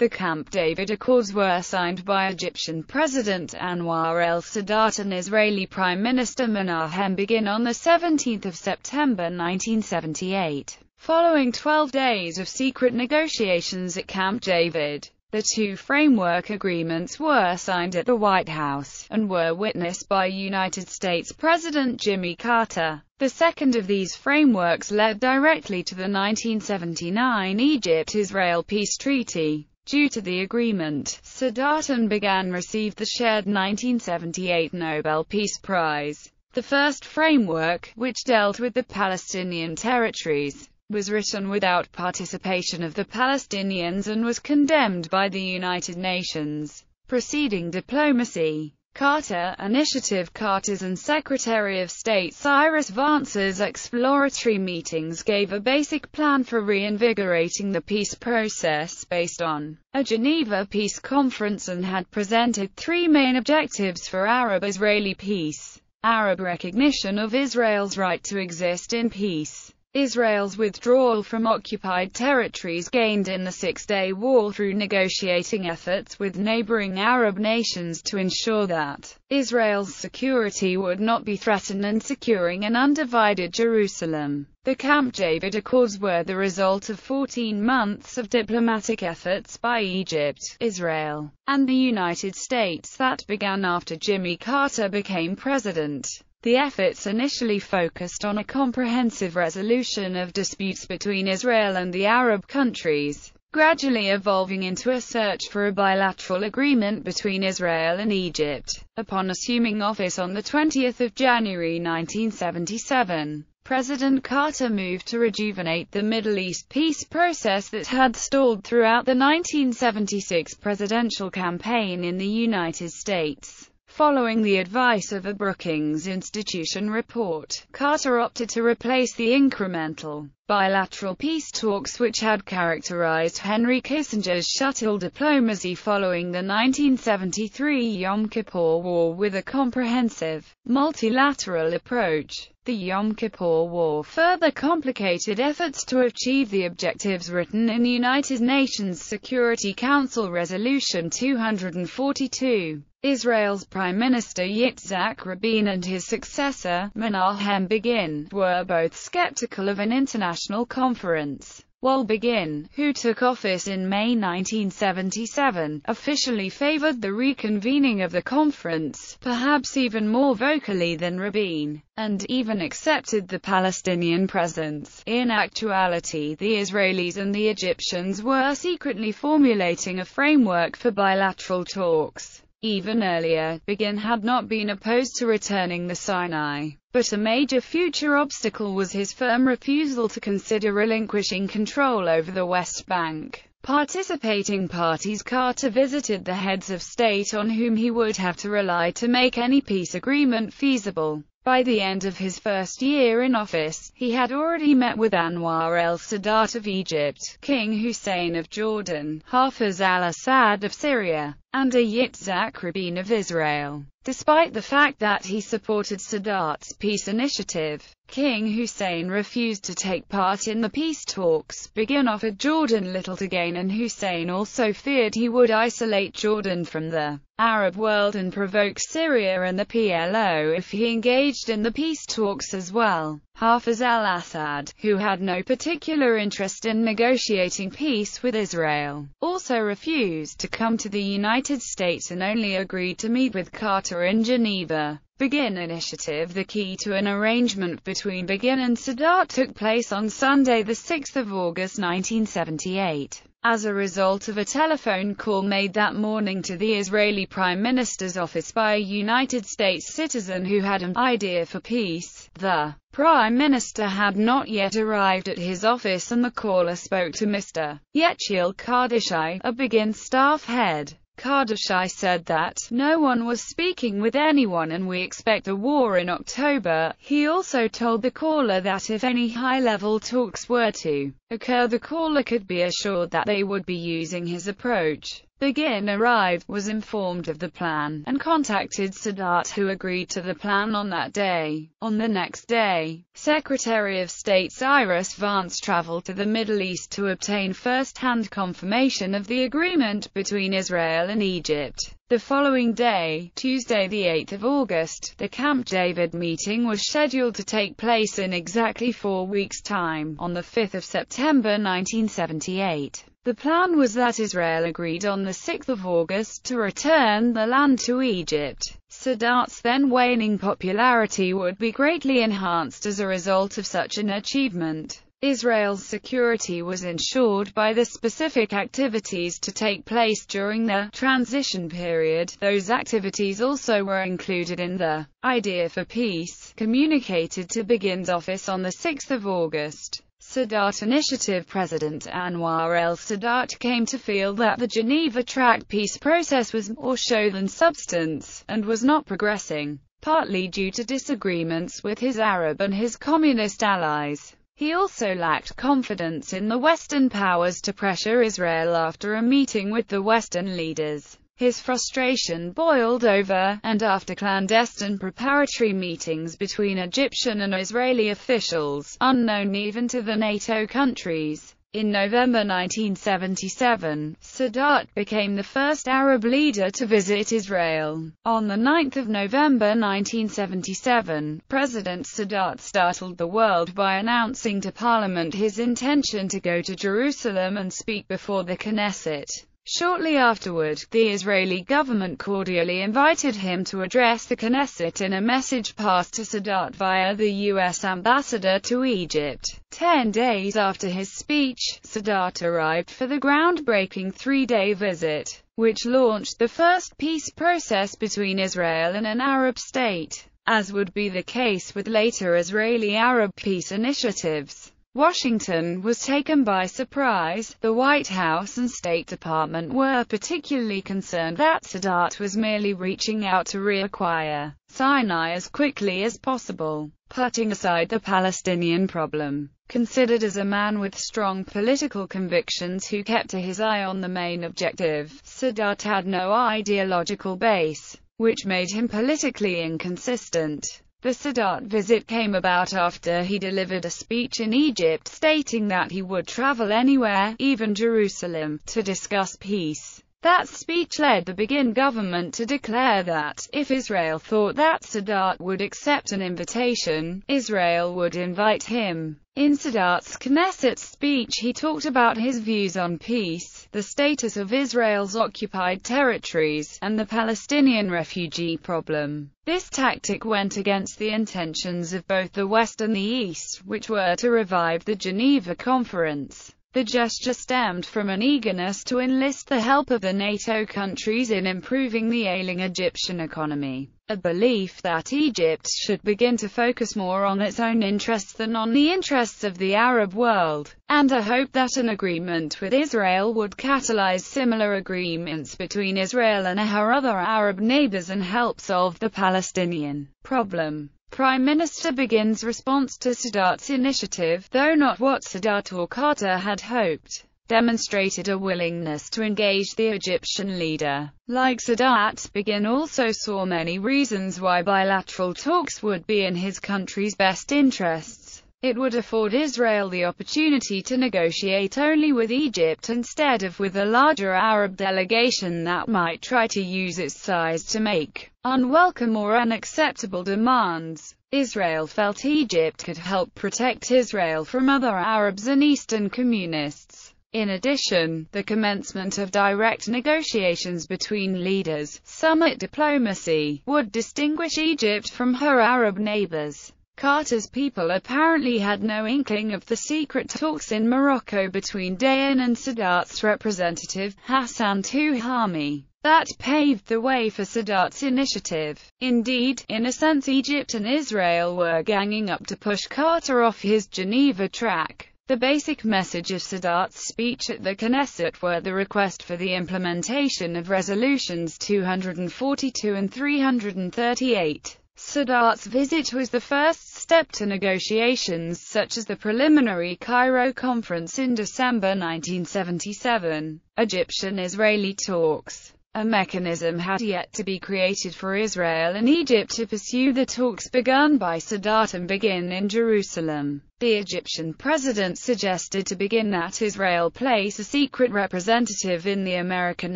The Camp David Accords were signed by Egyptian President Anwar el-Sadat and Israeli Prime Minister Menachem Begin on 17 September 1978. Following 12 days of secret negotiations at Camp David, the two framework agreements were signed at the White House, and were witnessed by United States President Jimmy Carter. The second of these frameworks led directly to the 1979 Egypt-Israel peace treaty. Due to the agreement, Sadat and Begin received the shared 1978 Nobel Peace Prize. The first framework, which dealt with the Palestinian territories, was written without participation of the Palestinians and was condemned by the United Nations. Preceding diplomacy. Carter Initiative. Carter's and Secretary of State Cyrus Vance's exploratory meetings gave a basic plan for reinvigorating the peace process based on a Geneva Peace Conference and had presented three main objectives for Arab-Israeli peace: Arab recognition of Israel's right to exist in peace, Israel's withdrawal from occupied territories gained in the Six-Day War through negotiating efforts with neighboring Arab nations to ensure that Israel's security would not be threatened, and securing an undivided Jerusalem. The Camp David Accords were the result of 14 months of diplomatic efforts by Egypt, Israel, and the United States that began after Jimmy Carter became president. The efforts initially focused on a comprehensive resolution of disputes between Israel and the Arab countries, gradually evolving into a search for a bilateral agreement between Israel and Egypt. Upon assuming office on 20 January 1977, President Carter moved to rejuvenate the Middle East peace process that had stalled throughout the 1976 presidential campaign in the United States. Following the advice of a Brookings Institution report, Carter opted to replace the incremental, bilateral peace talks which had characterized Henry Kissinger's shuttle diplomacy following the 1973 Yom Kippur War with a comprehensive, multilateral approach. The Yom Kippur War further complicated efforts to achieve the objectives written in the United Nations Security Council Resolution 242. Israel's Prime Minister Yitzhak Rabin and his successor, Menachem Begin, were both skeptical of an international conference. While Begin, who took office in May 1977, officially favored the reconvening of the conference, perhaps even more vocally than Rabin, and even accepted the Palestinian presence. In actuality, the Israelis and the Egyptians were secretly formulating a framework for bilateral talks. Even earlier, Begin had not been opposed to returning the Sinai, but a major future obstacle was his firm refusal to consider relinquishing control over the West Bank. Participating parties. Carter visited the heads of state on whom he would have to rely to make any peace agreement feasible. By the end of his first year in office, he had already met with Anwar el-Sadat of Egypt, King Hussein of Jordan, Hafiz al-Assad of Syria, and Yitzhak Rabin of Israel. Despite the fact that he supported Sadat's peace initiative, King Hussein refused to take part in the peace talks. Begin offered Jordan little to gain, and Hussein also feared he would isolate Jordan from the Arab world and provoke Syria and the PLO if he engaged in the peace talks as well. Hafiz al-Assad, who had no particular interest in negotiating peace with Israel, also refused to come to the United States and only agreed to meet with Carter in Geneva. Begin Initiative. The key to an arrangement between Begin and Sadat took place on Sunday, 6 August 1978. As a result of a telephone call made that morning to the Israeli Prime Minister's office by a United States citizen who had an idea for peace, the Prime Minister had not yet arrived at his office, and the caller spoke to Mr. Yechiel Kardashai, a Begin staff head. Kardashai said that no one was speaking with anyone and we expect a war in October. He also told the caller that if any high-level talks were to occur, the caller could be assured that they would be using his approach. Begin arrived, was informed of the plan, and contacted Sadat, who agreed to the plan on that day. On the next day, Secretary of State Cyrus Vance traveled to the Middle East to obtain first-hand confirmation of the agreement between Israel and Egypt. The following day, Tuesday the 8th of August, the Camp David meeting was scheduled to take place in exactly 4 weeks' time, on the 5th of September 1978. The plan was that Israel agreed on the 6th of August to return the land to Egypt. Sadat's then waning popularity would be greatly enhanced as a result of such an achievement. Israel's security was ensured by the specific activities to take place during the transition period. Those activities also were included in the idea for peace, communicated to Begin's office on the 6th of August. Sadat Initiative President Anwar el-Sadat came to feel that the Geneva Tract peace process was more show than substance, and was not progressing, partly due to disagreements with his Arab and his communist allies. He also lacked confidence in the Western powers to pressure Israel after a meeting with the Western leaders. His frustration boiled over, and after clandestine preparatory meetings between Egyptian and Israeli officials, unknown even to the NATO countries, in November 1977, Sadat became the first Arab leader to visit Israel. On the 9th of November 1977, President Sadat startled the world by announcing to Parliament his intention to go to Jerusalem and speak before the Knesset. Shortly afterward, the Israeli government cordially invited him to address the Knesset in a message passed to Sadat via the U.S. ambassador to Egypt. 10 days after his speech, Sadat arrived for the groundbreaking 3-day visit, which launched the first peace process between Israel and an Arab state, as would be the case with later Israeli-Arab peace initiatives. Washington was taken by surprise. The White House and State Department were particularly concerned that Sadat was merely reaching out to reacquire Sinai as quickly as possible, putting aside the Palestinian problem. Considered as a man with strong political convictions who kept his eye on the main objective, Sadat had no ideological base, which made him politically inconsistent. The Sadat visit came about after he delivered a speech in Egypt stating that he would travel anywhere, even Jerusalem, to discuss peace. That speech led the Begin government to declare that, if Israel thought that Sadat would accept an invitation, Israel would invite him. In Sadat's Knesset speech he talked about his views on peace, the status of Israel's occupied territories, and the Palestinian refugee problem. This tactic went against the intentions of both the West and the East, which were to revive the Geneva Conference. The gesture stemmed from an eagerness to enlist the help of the NATO countries in improving the ailing Egyptian economy, a belief that Egypt should begin to focus more on its own interests than on the interests of the Arab world, and a hope that an agreement with Israel would catalyze similar agreements between Israel and her other Arab neighbors and help solve the Palestinian problem. Prime Minister Begin's response to Sadat's initiative, though not what Sadat or Carter had hoped, demonstrated a willingness to engage the Egyptian leader. Like Sadat, Begin also saw many reasons why bilateral talks would be in his country's best interests. It would afford Israel the opportunity to negotiate only with Egypt instead of with a larger Arab delegation that might try to use its size to make unwelcome or unacceptable demands. Israel felt Egypt could help protect Israel from other Arabs and Eastern communists. In addition, the commencement of direct negotiations between leaders, summit diplomacy, would distinguish Egypt from her Arab neighbors. Carter's people apparently had no inkling of the secret talks in Morocco between Dayan and Sadat's representative, Hassan Touhami, that paved the way for Sadat's initiative. Indeed, in a sense Egypt and Israel were ganging up to push Carter off his Geneva track. The basic message of Sadat's speech at the Knesset were the request for the implementation of Resolutions 242 and 338. Sadat's visit was the first step to negotiations such as the preliminary Cairo Conference in December 1977. Egyptian-Israeli talks. A mechanism had yet to be created for Israel and Egypt to pursue the talks begun by Sadat and begin in Jerusalem. The Egyptian president suggested to begin that Israel place a secret representative in the American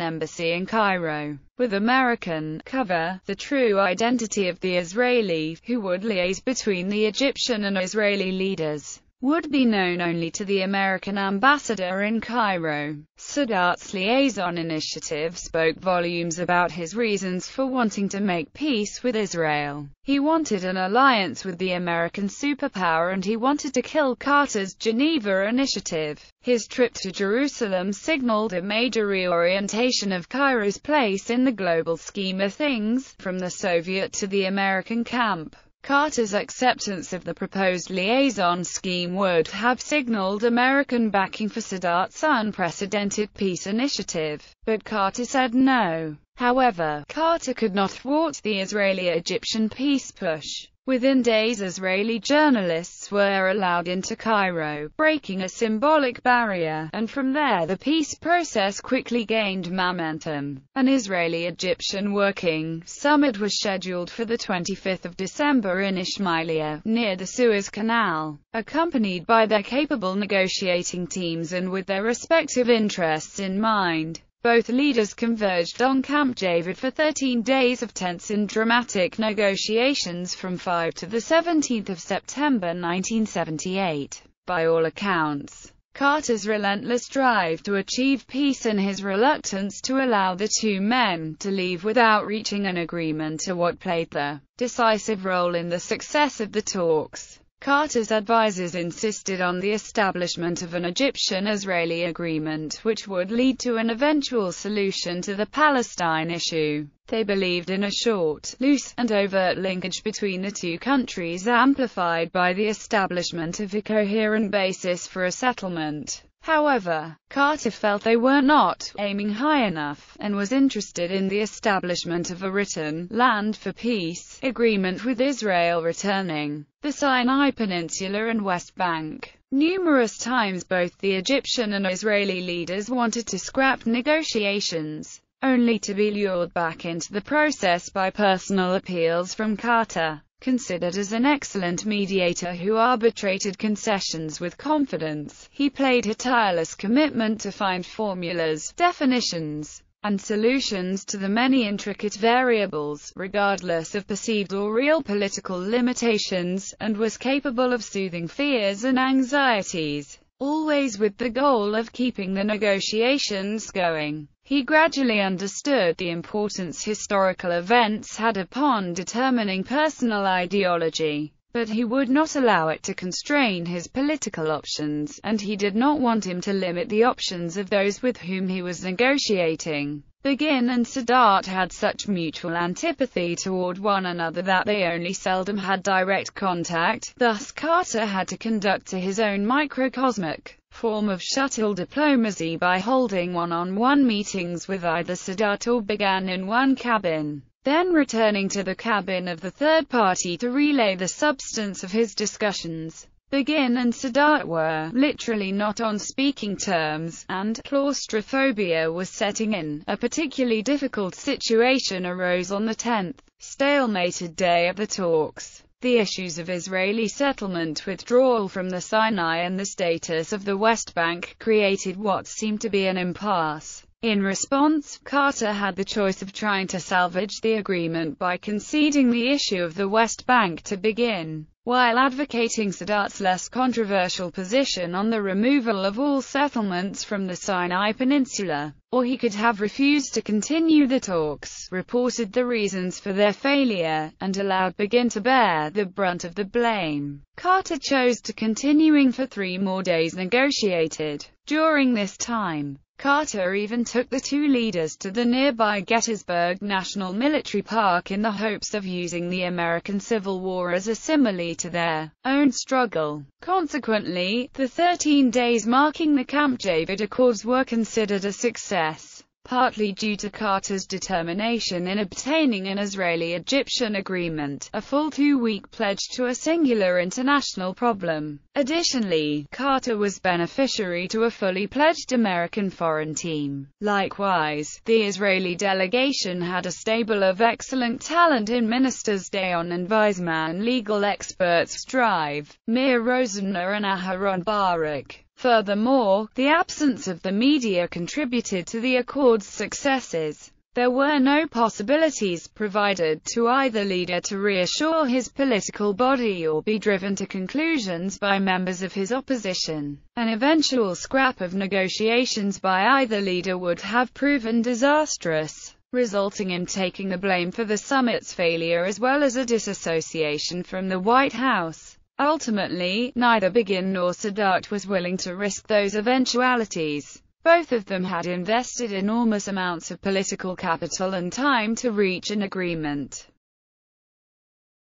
embassy in Cairo, with American cover, the true identity of the Israeli, who would liaise between the Egyptian and Israeli leaders, would be known only to the American ambassador in Cairo. Sadat's liaison initiative spoke volumes about his reasons for wanting to make peace with Israel. He wanted an alliance with the American superpower and he wanted to kill Carter's Geneva Initiative. His trip to Jerusalem signaled a major reorientation of Cairo's place in the global scheme of things, from the Soviet to the American camp. Carter's acceptance of the proposed liaison scheme would have signaled American backing for Sadat's unprecedented peace initiative, but Carter said no. However, Carter could not thwart the Israeli-Egyptian peace push. Within days, Israeli journalists were allowed into Cairo, breaking a symbolic barrier, and from there the peace process quickly gained momentum. An Israeli-Egyptian working summit was scheduled for the 25th of December in Ismailia, near the Suez Canal, accompanied by their capable negotiating teams and with their respective interests in mind. Both leaders converged on Camp David for 13 days of tense and dramatic negotiations from 5 to the 17th of September 1978. By all accounts, Carter's relentless drive to achieve peace and his reluctance to allow the two men to leave without reaching an agreement are what played the decisive role in the success of the talks. Carter's advisers insisted on the establishment of an Egyptian-Israeli agreement which would lead to an eventual solution to the Palestine issue. They believed in a short, loose, and overt linkage between the two countries, amplified by the establishment of a coherent basis for a settlement. However, Carter felt they were not aiming high enough, and was interested in the establishment of a written land for peace agreement with Israel returning the Sinai Peninsula and West Bank. Numerous times both the Egyptian and Israeli leaders wanted to scrap negotiations, only to be lured back into the process by personal appeals from Carter, considered as an excellent mediator who arbitrated concessions with confidence. He played a tireless commitment to find formulas, definitions, and solutions to the many intricate variables, regardless of perceived or real political limitations, and was capable of soothing fears and anxieties, always with the goal of keeping the negotiations going. He gradually understood the importance historical events had upon determining personal ideology, but he would not allow it to constrain his political options, and he did not want him to limit the options of those with whom he was negotiating. Begin and Sadat had such mutual antipathy toward one another that they only seldom had direct contact, thus Carter had to conduct his own microcosmic form of shuttle diplomacy by holding one-on-one meetings with either Sadat or Begin in one cabin, then returning to the cabin of the third party to relay the substance of his discussions. Begin and Sadat were literally not on speaking terms, and claustrophobia was setting in. A particularly difficult situation arose on the 10th, stalemated day of the talks. The issues of Israeli settlement, withdrawal from the Sinai and the status of the West Bank created what seemed to be an impasse. In response, Carter had the choice of trying to salvage the agreement by conceding the issue of the West Bank to Begin, while advocating Sadat's less controversial position on the removal of all settlements from the Sinai Peninsula, or he could have refused to continue the talks, reported the reasons for their failure, and allowed Begin to bear the brunt of the blame. Carter chose to continuing for 3 more days negotiated. During this time, Carter even took the two leaders to the nearby Gettysburg National Military Park in the hopes of using the American Civil War as a simile to their own struggle. Consequently, the 13 days marking the Camp David Accords were considered a success. partly due to Carter's determination in obtaining an Israeli-Egyptian agreement, a full two-week pledge to a singular international problem. Additionally, Carter was beneficiary to a fully pledged American foreign team. Likewise, the Israeli delegation had a stable of excellent talent in ministers Dayon and Weizmann, legal experts Strive, Meir Rosenau and Aharon Barak. Furthermore, the absence of the media contributed to the accord's successes. There were no possibilities provided to either leader to reassure his political body or be driven to conclusions by members of his opposition. An eventual scrap of negotiations by either leader would have proven disastrous, resulting in taking the blame for the summit's failure as well as a disassociation from the White House. Ultimately, neither Begin nor Sadat was willing to risk those eventualities. Both of them had invested enormous amounts of political capital and time to reach an agreement.